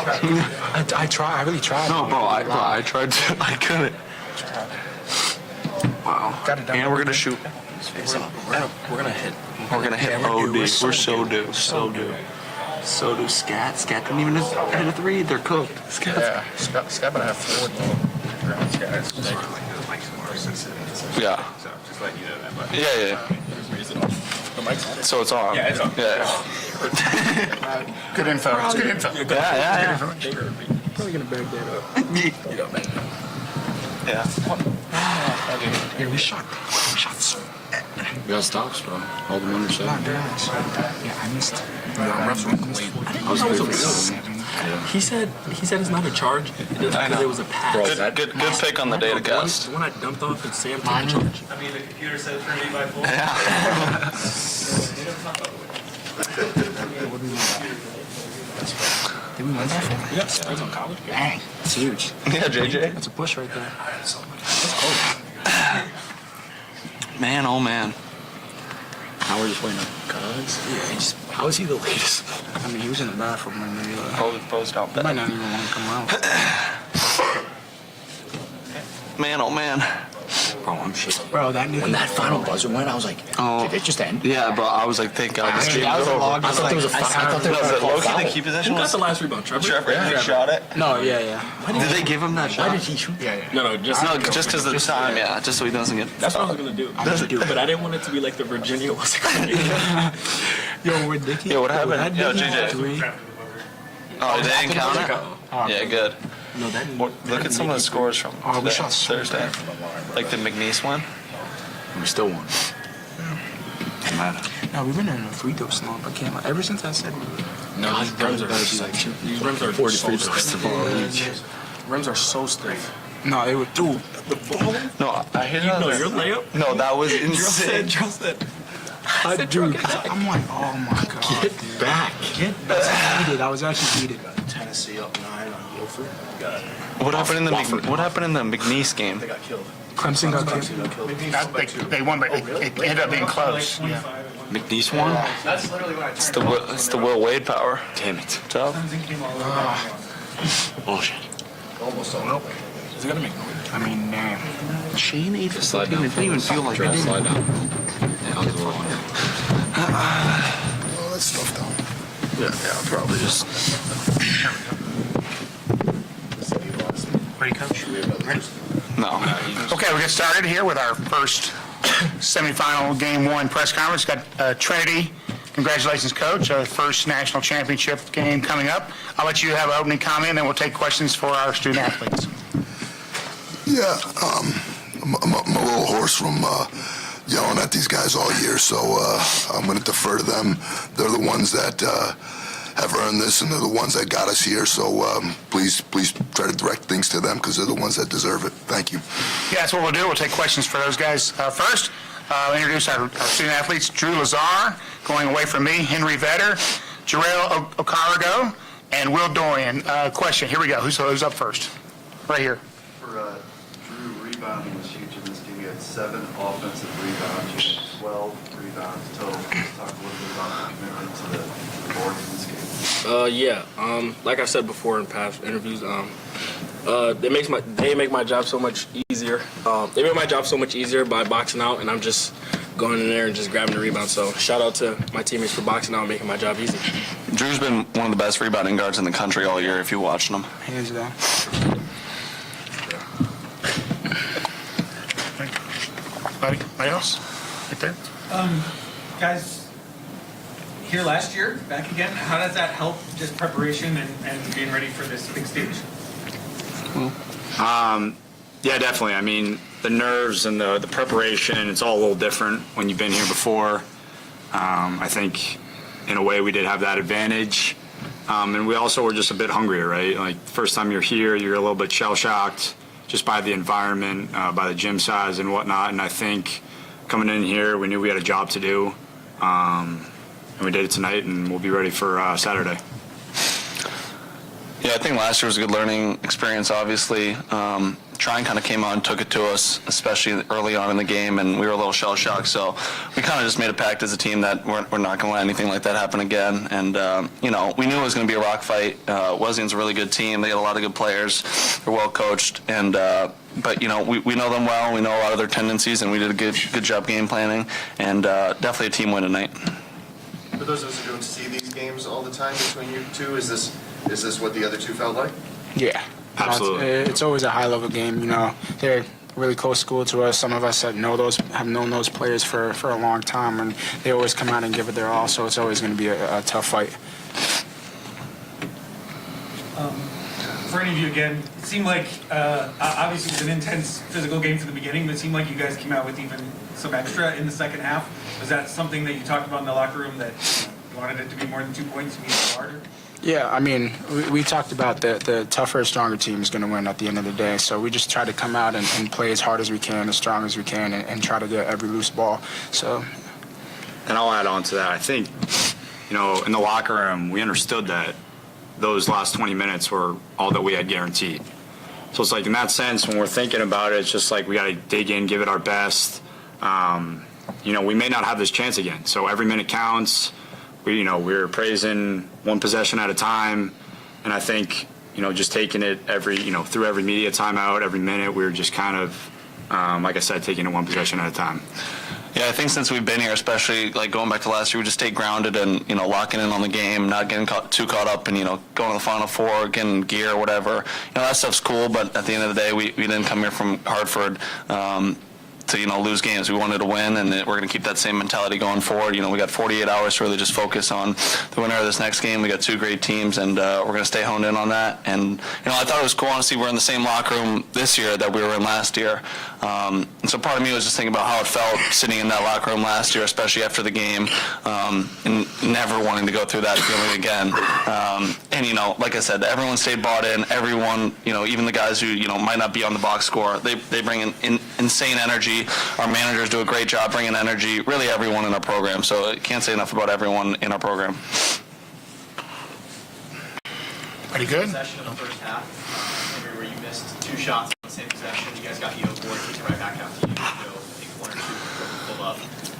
I tried. I really tried. No, bro, I tried to. I couldn't. Wow. And we're gonna shoot. We're gonna hit. We're gonna hit OD. We're so due. So do Scat. Scat didn't even hit a three. They're cooked. Yeah. Scott gonna have 40 rounds, guys. Yeah. Yeah. So it's on. Yeah, it's on. Yeah. Good info. It's good info. Yeah. Probably gonna bag that up. Yeah. Yeah, we shot so. We got stocks, bro. Hold them under 7. Yeah, I missed. He said it's not a charge. Because it was a pass. Good pick on the data cast. When I dumped off and Sam took the charge. I mean, the computer said Trinity by 4. Did we win that? We got spreads on college. Dang, it's huge. Yeah, JJ. That's a push right there. Man, oh man. Now we're just waiting on Yeah, how is he the latest? I mean, he was in the bathroom when maybe Posed out he back. might not even want to come out. Man, oh man. Bro, I'm shit. Bro, that nigga. When that final buzzer went, I was like, did it just end? Yeah, bro. I was like, thank God this game I was over. logged. I thought there was a foul. I thought they were going to call Loki, foul. the key possession Who got was the last rebound, Trevor? Trevor. He shot it. No, yeah. Did they give him that shot? Why did he shoot? Yeah. No, just because of the time, yeah. Just so he doesn't get. That's what I was gonna do. But I didn't want it to be like the Virginia was. Yo, we're Dickie. Yo, what happened? Yo, JJ. Three. Oh, they didn't count it? Oh, Yeah, good. No, that. Look at some of the scores from Oh, we today, shot so Thursday. Like the McNeese one. We still won. Doesn't matter. No, we've been in a free throw slump. I can't lie. Ever since I said No, these rims are so stiff. Rims are so stiff. no, they were dude. The ball. No, I hit No, your layup. No, that was insane. Justin. Dude, I'm like, oh my god. Get back. I was actually heated. Tennessee up 9 on Guilford. What happened in the McNeese game? They got killed. Clemson got killed. They won, but it ended up being close. Yeah. McNeese won? That's literally when I It's the Will Wade power. Damn it. Tough. Bullshit. almost all over. Is it gonna make noise? I mean, damn. Shane ate Just slide down. It didn't even feel like Try to it. slide down. Yeah, I'll go on. Oh, that's stuff down. Yeah, I'll probably just. Ready, Coach? No. Okay, we'll get started here with our first semifinal Game 1 press conference. Got Trinity. Congratulations, Coach. First national championship game coming up. I'll let you have an opening comment, and then we'll take questions for our student athletes. Yeah, I'm a little hoarse from yelling at these guys all year, so I'm going to defer to them. They're the ones that have earned this, and they're the ones that got us here, so please try to direct things to them because they're the ones that deserve it. Thank you. Yeah, that's what we'll do. We'll take questions for those guys first. Introduce our student athletes, Drew Lazar, going away from me, Henry Vetter, Jarrell Ocarigo, and Will Dorian. Question, here we go. Who's up first? Right here. For Drew, rebounding was huge in this game. You had 7 offensive rebounds, you had 12 rebounds total. Just talk a little bit about the commitment to the boards in this game. Like I said before in past interviews, they make my job so much easier. They make my job so much easier by boxing out, and I'm just going in there and just grabbing the rebound. So shout out to my teammates for boxing out and making my job easy. Drew's been one of the best rebounding guards in the country all year if you watched him. Hands down. Anybody else? Right there. Guys, here last year, back again. How does that help just preparation and being ready for this big stage? Yeah, definitely. I mean, the nerves and the preparation, it's all a little different when you've been here before. I think, in a way, we did have that advantage. And we also were just a bit hungrier, right? Like, first time you're here, you're a little bit shell-shocked just by the environment, by the gym size and whatnot. And I think coming in here, we knew we had a job to do. And we did it tonight, and we'll be ready for Saturday. Yeah, I think last year was a good learning experience, obviously. Trine kind of came out and took it to us, especially early on in the game, and we were a little shell-shocked. So we kind of just made a pact as a team that we're not going to let anything like that happen again. And, we knew it was going to be a rock fight. Wesleyan's a really good team. They got a lot of good players. They're well coached. And, but, we know them well. We know a lot of their tendencies, and we did a good job game planning. And definitely a team win tonight. For those of us who don't see these games all the time between you two, is this what the other two felt like? Yeah. Absolutely. It's always a high-level game. They're a really close school to us. Some of us have known those players for a long time, and they always come out and give it their all. So it's always going to be a tough fight. For any of you, again, it seemed like, obviously it was an intense physical game from the beginning, but it seemed like you guys came out with even some extra in the second half. Was that something that you talked about in the locker room, that you wanted it to be more than 2 points, you needed it harder? Yeah, I mean, we talked about the tougher, stronger team is going to win at the end of the day. So we just try to come out and play as hard as we can, as strong as we can, and try to get every loose ball. So. And I'll add on to that. I think, in the locker room, we understood that those last 20 minutes were all that we had guaranteed. So it's like, in that sense, when we're thinking about it, it's just like we got to dig in, give it our best. We may not have this chance again. So every minute counts. We're praising one possession at a time. And I think, just taking it through every media timeout, every minute, we were just kind of, like I said, taking it one possession at a time. Yeah, I think since we've been here, especially like going back to last year, we just stay grounded and, locking in on the game, not getting too caught up and, going to the Final Four, getting gear, whatever. That stuff's cool, but at the end of the day, we didn't come here from Hartford to lose games. We wanted to win, and we're going to keep that same mentality going forward. We got 48 hours to really just focus on the winner of this next game. We got two great teams, and we're going to stay honed in on that. And I thought it was cool. Honestly, we're in the same locker room this year that we were in last year. And so part of me was just thinking about how it felt sitting in that locker room last year, especially after the game, and never wanting to go through that feeling again. And like I said, everyone stayed bought in. Everyone, even the guys who might not be on the box score, they bring in insane energy. Our managers do a great job bringing energy. Really, everyone in our program. So I can't say enough about everyone in our program. Pretty good. Possession of the first half, where you missed 2 shots on the same possession. You guys got beat over, kicked it right back out to you. I think 1 or 2 pull up.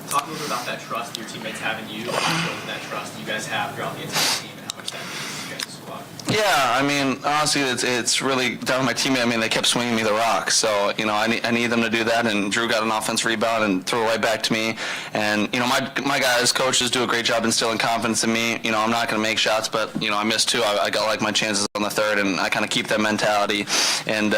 Talk a little bit about that trust your teammates have in you, and that trust you guys have throughout the entire team, and how much that means to you guys' squad. Yeah, I mean, honestly, it's really down to my teammate. I mean, they kept swinging me the rock, so I need them to do that. And Drew got an offensive rebound and threw it right back to me. And my guys, coaches, do a great job instilling confidence in me. I'm not going to make shots, but I missed 2. I got like my chances on the third, and I kind of keep that mentality. And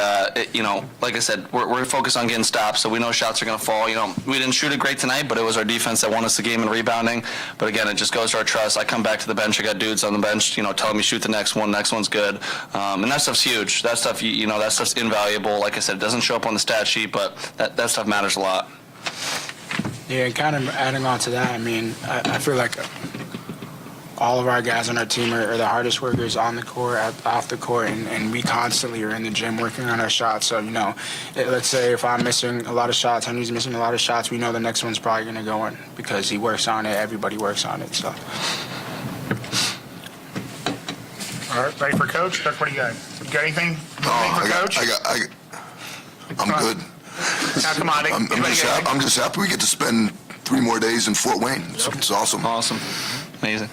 like I said, we're focused on getting stops, so we know shots are going to fall. We didn't shoot it great tonight, but it was our defense that won us the game in rebounding. But again, it just goes to our trust. I come back to the bench. I got dudes on the bench, telling me shoot the next one. Next one's good, and that stuff's huge. That stuff, that stuff's invaluable. Like I said, it doesn't show up on the stat sheet, but that stuff matters a lot. Yeah, and kind of adding on to that, I mean, I feel like all of our guys on our team are the hardest workers on the court, off the court, and we constantly are in the gym working on our shots. So, let's say if I'm missing a lot of shots, Henry's missing a lot of shots, we know the next one's probably going to go in because he works on it, everybody works on it, so. All right, ready for Coach? Kirk, what do you got? You got anything for Coach? I'm good. Now, come on. I'm just happy we get to spend 3 more days in Fort Wayne. It's awesome. Awesome. Amazing.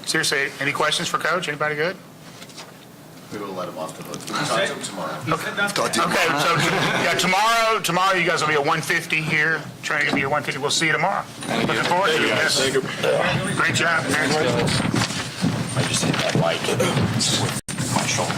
Seriously, any questions for Coach? Anybody good? We will let him off the hook. We'll talk to him tomorrow. Talk to you. Okay, so tomorrow you guys will be at 150 here. Trying to be at 150. We'll see you tomorrow. Looking forward to it. Yes. Great job. I just hit that light with my shoulder.